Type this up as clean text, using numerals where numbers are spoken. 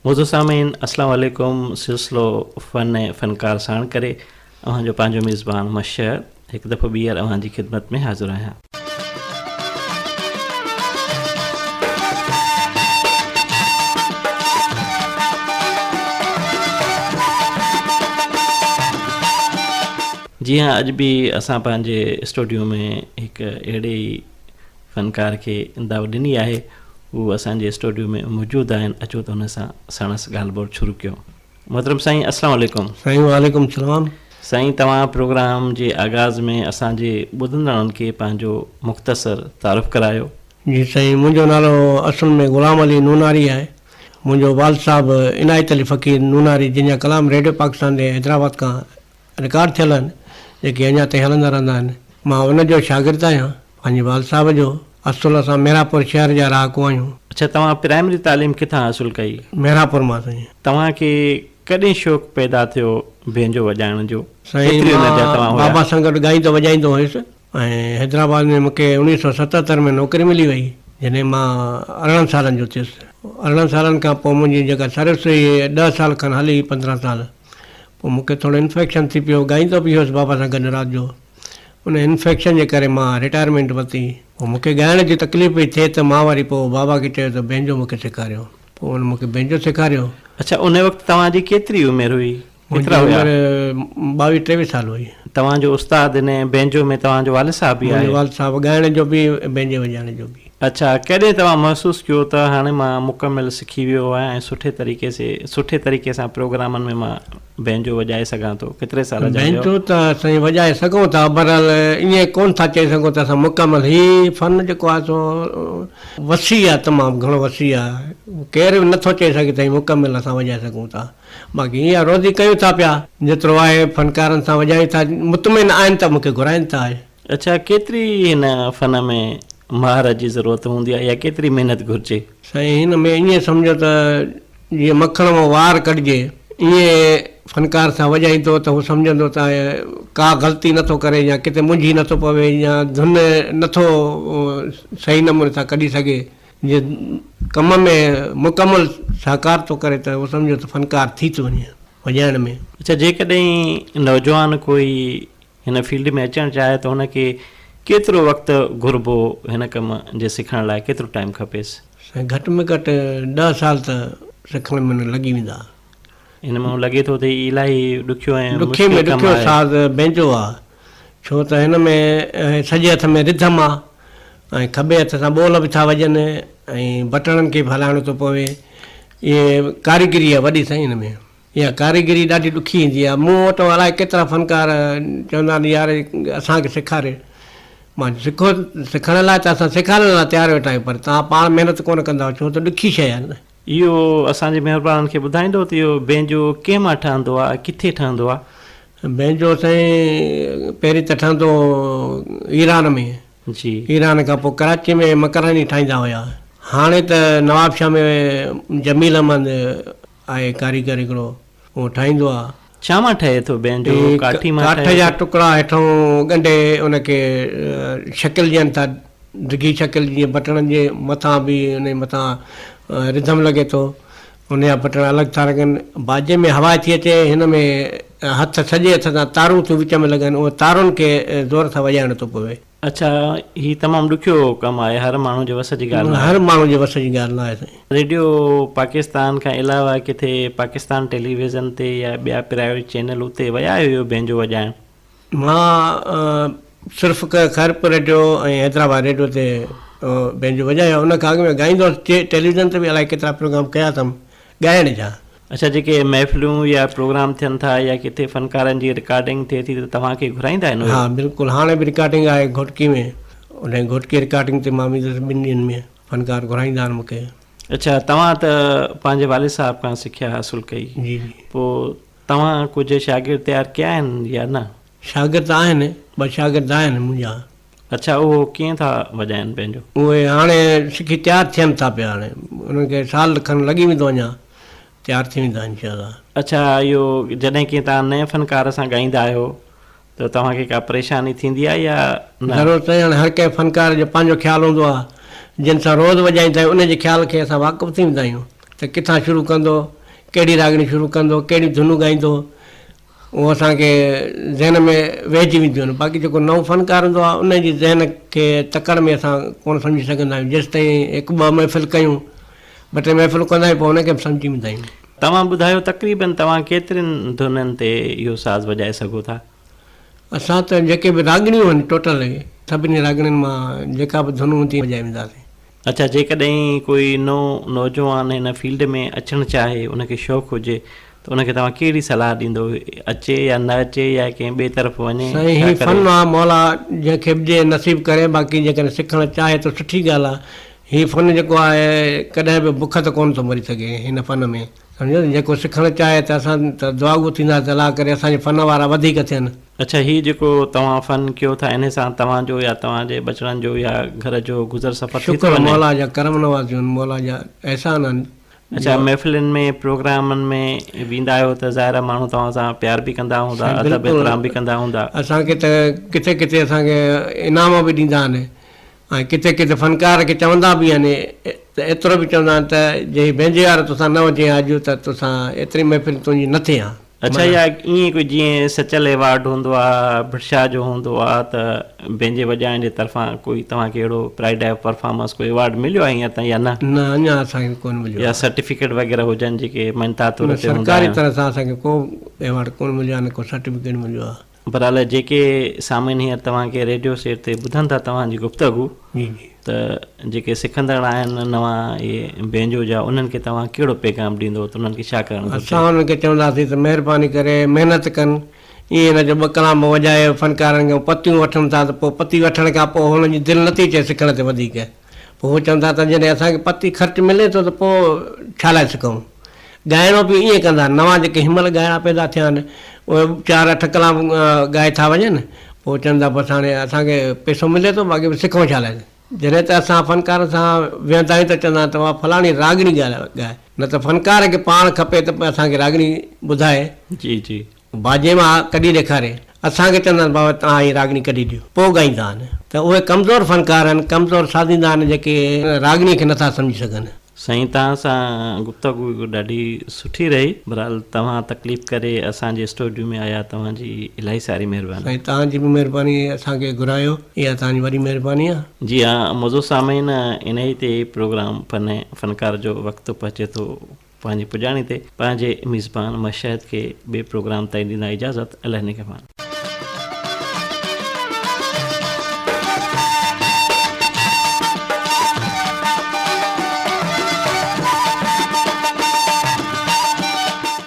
मुझो सामीन अस्सलाम वालेकुम। सिलसिलो फ़न ऐं फ़नकार साण करे अव्हांजो पंहिंजो मेज़बान मशहर हिकु दफ़ो ॿीहर अव्हांजी ख़िदमत में हाज़िर आहियां। जी हाँ, अॼु बि असां पंहिंजे स्टूडियो में हिकु अहिड़े ई फ़नकार खे दावत ॾिनी आहे। उहो असांजे स्टूडियो में मौजूदु आहिनि। अचो त हुन सां साणसि ॻाल्हि ॿोल शुरू कयूं। मोहतरम साईं, अस्सलाम वालेकुम। साईं वालेकुम सलाम। साईं, तव्हां प्रोग्राम जे आगाज़ में असांजे ॿुधंदड़नि खे पंहिंजो मुख़्तसर तारुफ़ करायो। जी साईं, मुंहिंजो नालो असुल में ग़ुलाम अली नूनारी आहे। मुंहिंजो वाल साहिबु इनायत अली फ़क़ीर नूनारी, जंहिंजा कलाम रेडियो पाकिस्तान जे हैदराबाद खां रिकॉर्ड थियल आहिनि, जेके अञा ताईं हलंदा रहंदा आहिनि। मां उनजो शागिर्दु आहियां। पंहिंजे वाल साहिब जो असुल असां मेरापुर शहर जा रहाकू आहियूं। अच्छा, तव्हां प्राइमरी तालीम किथां हासिलु कई? मेरापुर मां। साईं, तव्हांखे कॾहिं शौक़ु पैदा थियो बेंजो वॼाइण जो? साईं, बाबा सां गॾु ॻाईंदो वॼाईंदो हुयुसि ऐं हैदराबाद में मूंखे 1977 में नौकरी मिली वई, जॾहिं मां 18 सालनि जो थियुसि। 18 सालनि खां पोइ मुंहिंजी जेका सर्विस हुई 10 साल खनि हली, 15 साल। पोइ मूंखे थोरो इन्फेक्शन थी पियो, ॻाईंदो बि हुयुसि बाबा सां गॾु राति जो। उन इन्फेक्शन जे करे मां रिटायरमेंट वरिती। पोइ मूंखे ॻाइण जी तकलीफ़ पई थिए त मां वरी पोइ बाबा खे चयो त बेंजो मूंखे सेखारियो। पोइ हुन मूंखे बेंजो सेखारियो। अच्छा, उन वक़्तु तव्हांजी केतिरी उमिरि हुई? मुंहिंजी उमिरि 22-23 साल हुई। तव्हांजो उस्ताद इन बेंजो में तव्हांजो वाल साहिब बि आहे? वाल साहिबु ॻाइण जो बि, बेंजे वॼाइण जो बि। अच्छा, कॾहिं तव्हां महसूसु कयो त हाणे मां मुकमिल सिखी वियो आहियां ऐं सुठे तरीक़े सां प्रोग्रामनि में मां बेंजो वॼाए सघां थो? केतिरे साल जा? बेंजो त साईं वॼाए सघूं था, बहरहाल ईअं कोन था चई सघूं त असां मुकमिल। हीउ फ़न जेको आहे सो वसी आहे, तमामु घणो वसी आहे। केरु बि नथो चई सघे त मुकमिल असां वॼाए सघूं था। बाक़ी ईअं रोज़ी कयूं था पिया, जेतिरो आहे फ़नकारनि सां वॼायूं था। मुतमिन आहिनि त मूंखे घुराइनि था। अच्छा, केतिरी हिन फ़न में महार जी ज़रूरत हूंदी आहे या केतिरी महिनत घुरिजे? साईं, हिन में ईअं सम्झो त जीअं मखण मां वार कढिजे, ईअं फ़नकार सां वॼाईंदो त हू सम्झंदो त का ग़लती नथो करे या किथे मुंझी नथो पवे या धुन नथो सही नमूने सां कढी सघे। जीअं कम में मुकमल साकार थो करे त उहो सम्झो त फ़नकार थी थो वञे वॼाइण में। अच्छा, जेकॾहिं नौजवान कोई हिन फील्ड में अचणु चाहे त हुनखे केतिरो वक़्तु घुरिबो हिन कम जे सिखण लाइ? केतिरो टाइम खपेसि? साईं, घटि में घटि 10 साल त सिखण में लॻी वेंदा। हिन में लॻे थो त इलाही ॾुखियो ऐं ॾुखे में ॾुखियो साज़ बेंजो आहे। छो त हिन में सॼे हथ में रिधम आहे ऐं खॿे हथ सां ॿोल बि था वॼनि ऐं बटणनि खे बि हलाइणो थो पवे। इहे कारीगरी आहे वॾी साईं। हिन में इहा कारीगरी ॾाढी ॾुखी ईंदी आहे। मूं वटि अलाए केतिरा फ़नकार चवंदा आहिनि यार असांखे सेखारे। मां सिखण लाइ त असां सेखारण लाइ तयारु वेठा आहियूं, पर तव्हां पाण महिनत कोन कंदा, छो त ॾुखी शइ आहे न। इहो असांजे महिरबाननि खे ॿुधाईंदो त इहो बेंजो कंहिं मां ठहंदो आहे, किथे ठहंदो आहे? बेंजो साईं पहिरीं त ठहंदो ईरान में। जी, ईरान खां पोइ कराची में मकरानी ठाहींदा हुया। हाणे त नवाबशाह में जमील अहमद आहे कारीगर हिकिड़ो, उहो ठाहींदो आहे। छा मां ठहे थो बेंजो? काठी मां? काठ जा टुकड़ा हेठों ॻंढे उनखे शकिल ॾियनि था, डिघी शकिल, जीअं बटणनि जे मथां बि उन मथां रिधम लॻे थो, उनजा बटण अलॻि था लॻनि। बाजे में हवा थी अचे, हिन में हथ सॼे हथ सां तारूं थियूं विच में लॻनि, उहे तारुनि खे ज़ोर सां वॼाइणो थो पवे। अच्छा, हीउ तमामु ॾुखियो कमु आहे, हर माण्हू जे वस जी ॻाल्हि? हर माण्हू जे वस जी ॻाल्हि न आहे साईं। रेडियो पाकिस्तान खां अलावा किथे पाकिस्तान टेलीविज़न ते या ॿिया प्राइवेट चैनल उते विया आहियो बेंजो वॼाइण? मां सिर्फ़ु ख़ैरपुर रेडियो ऐं हैदराबाद रेडियो ते बेंजो वॼायो। उन खां अॻु में ॻाईंदो टेलीविज़न ते बि अलाए केतिरा प्रोग्राम कया अथमि ॻाइण जा। अच्छा, जेके महफ़िलूं या प्रोग्राम थियनि था या किथे फ़नकारनि जी रिकॉर्डिंग थिए थी त तव्हांखे घुराईंदा आहिनि? हा बिल्कुलु, हाणे बि रिकॉर्डिंग आहे घोटकी में। उन घोटकी रिकॉर्डिंग ते मां वेंदुसि, 2 ॾींहंनि में फ़नकार घुराईंदा आहिनि मूंखे। अच्छा, तव्हां त पंहिंजे वालिद साहिब खां सिखिया हासिलु कई? जी। पोइ तव्हां कुझु शागिर्द तयारु कया आहिनि या न? शागिर्द आहिनि, 2 शागिर्द आहिनि मुंहिंजा। अच्छा, उहो कीअं था वॼाइनि बेंजो? उहे हाणे सिखी तयारु थियनि था पिया। हाणे उनखे साल खनि लॻी वेंदो, अञा तयारु थी वेंदा इंशाअल्लाह। अच्छा, इहो जॾहिं की तव्हां नए फ़नकार सां ॻाईंदा आहियो त तव्हांखे का परेशानी थींदी आहे या न? ज़रूरत आहे, हाणे हर कंहिं फ़नकार जो पंहिंजो ख़्यालु हूंदो आहे। जिन सां रोज़ु वॼाईंदा आहियूं उनजे ख़्याल खे असां वाक़ुफ़ु थी वेंदा आहियूं। त किथां शुरू कंदो, कहिड़ी रागणी शुरू कंदो, कहिड़ी धुनूं ॻाईंदो, उहो असांखे ज़हन में वेहिजी वेंदियूं आहिनि। बाक़ी जेको नओं फ़नकार हूंदो आहे उन जी ज़हन खे तकड़ में असां कोन सम्झी सघंदा आहियूं। जेसि ताईं हिकु ॿ महफ़िल कयूं, ॿ टे महफ़िलूं कंदा आहियूं, पोइ उनखे बि सम्झी वेंदा आहियूं। तव्हां ॿुधायो तक़रीबन तव्हां केतिरनि धुननि ते इहो साज़ वॼाए सघो था? असां त जेके बि रागणियूं आहिनि टोटल सभिनी रागणियुनि मां जेका बि धुन हूंदी वॼाए वेंदासीं। अच्छा, जेकॾहिं कोई नौजवान हिन फील्ड में अचणु चाहे, उनखे शौक़ु हुजे, त उनखे तव्हां कहिड़ी सलाह ॾींदो, अचे या न अचे या कंहिं ॿिए तरफ़ वञे? साईं, हीउ फ़न आहे, मौला जंहिंखे बि जे नसीब करे। बाक़ी जेकॾहिं सिखणु चाहे त सुठी ॻाल्हि आहे। हीउ फ़न जेको आहे कॾहिं बि बुख त कोन थो मरी सघे हिन फ़न में, सम्झो। जेको सिखणु चाहे त असां त दुआगो थींदासीं अलाह करे असांजे फ़न वारा वधीक थियनि। अच्छा, हीउ जेको तव्हां फ़न कयो था, इन सां तव्हांजो या तव्हांजे बचड़नि जो या घर जो गुज़र सफ़र थी थो वञे? मौला जा करम नवाज़ियूं आहिनि, मौला जा अहसान आहिनि। अच्छा, महफ़िलुनि में प्रोग्रामनि में वेंदा आहियो त ज़ाहिर माण्हू तव्हां सां प्यार बि कंदा हूंदा, अदब एतिराम बि कंदा हूंदा? असांखे त किथे किथे असांखे इनाम बि ॾींदा आहिनि, ऐं किथे किथे फ़नकार खे चवंदा बि आहिनि, त एतिरो बि चवंदा आहिनि त जे पंहिंजे वारो तोसां न वञे अॼु त तोसां एतिरी महफ़िल तुंहिंजी न थिए हा। अच्छा, या ईअं कोई जीअं सचल अवॉर्ड हूंदो आहे, भिरशा जो हूंदो आहे, त बेंजे वॼाइण जे तरफ़ां कोई तव्हांखे अहिड़ो प्राइड ऑफ परफॉर्मेंस कोई अवॉर्ड मिलियो आहे हीअं ताईं या न? न, अञा असांखे कोन मिलियो। या सर्टिफिकेट वग़ैरह हुजनि जेके मञता तौर ते? सरकारी तरफ़ सां असांखे को अवॉर्ड कोन मिलियो आहे, न को सर्टिफिकेट मिलियो आहे। बहरहाल, जेके सामिन हींअर तव्हांखे रेडियो सेट ते ॿुधनि था तव्हांजी गुफ़्तगू, त जेके सिखंदड़ आहिनि नवां इहे बेंजो जा, उन्हनि खे तव्हां कहिड़ो पैगाम ॾींदो, त उन्हनि खे छा करणु? असां उन्हनि खे चवंदासीं त महिरबानी करे महिनत कनि। ईअं न जो ॿ कलाम वॼाए फ़नकारनि खे पतियूं वठनि था, त पोइ पती वठण खां पोइ हुननि जी दिलि नथी चए सिखण ते वधीक। पोइ उहो चवंदा त जॾहिं असांखे पती ख़र्चु मिले थो त पोइ छा लाइ सिखूं। ॻाइणो बि ईअं कंदा, नवां जेके हिनमहिल ॻाइणा पैदा थिया आहिनि उहे 4-8 कलाम ॻाए था वञनि, पोइ चवंदा बसि हाणे असांखे पैसो मिले थो, बाक़ी सिखूं छा लाइ। जॾहिं त असां फ़नकार सां वेहंदा आहियूं त चवंदा तव्हां फलाणी रागणी ॻाए, न त फ़नकार खे पाण खपे त असांखे रागणी ॿुधाए। जी जी, बाजे मां कढी ॾेखारे। असांखे चवंदा आहिनि बाबा तव्हां हीअ रागणी कढी ॾियो, पोइ ॻाईंदा आहिनि। त उहे कमज़ोर फ़नकार आहिनि, कमज़ोर साधींदा आहिनि, जेके रागणीअ खे नथा सम्झी सघनि। साईं, तव्हां सां गुफ़्तगू ॾाढी सुठी रही। बहरहाल, तव्हां तकलीफ़ करे असांजे स्टूडियो में आया, तव्हांजी इलाही सारी महिरबानी। साईं, तव्हांजी बि महिरबानी, असांखे घुरायो, इहा तव्हांजी वॾी महिरबानी आहे। जी हा, मौजूद सामीन, इन ई ते प्रोग्राम फ़नकार जो वक़्तु पहुचे थो पंहिंजी पुॼाणी ते। पंहिंजे मेज़बान मशहद खे ॿिए प्रोग्राम ताईं ॾींदा इजाज़त। अलाह निगहबान।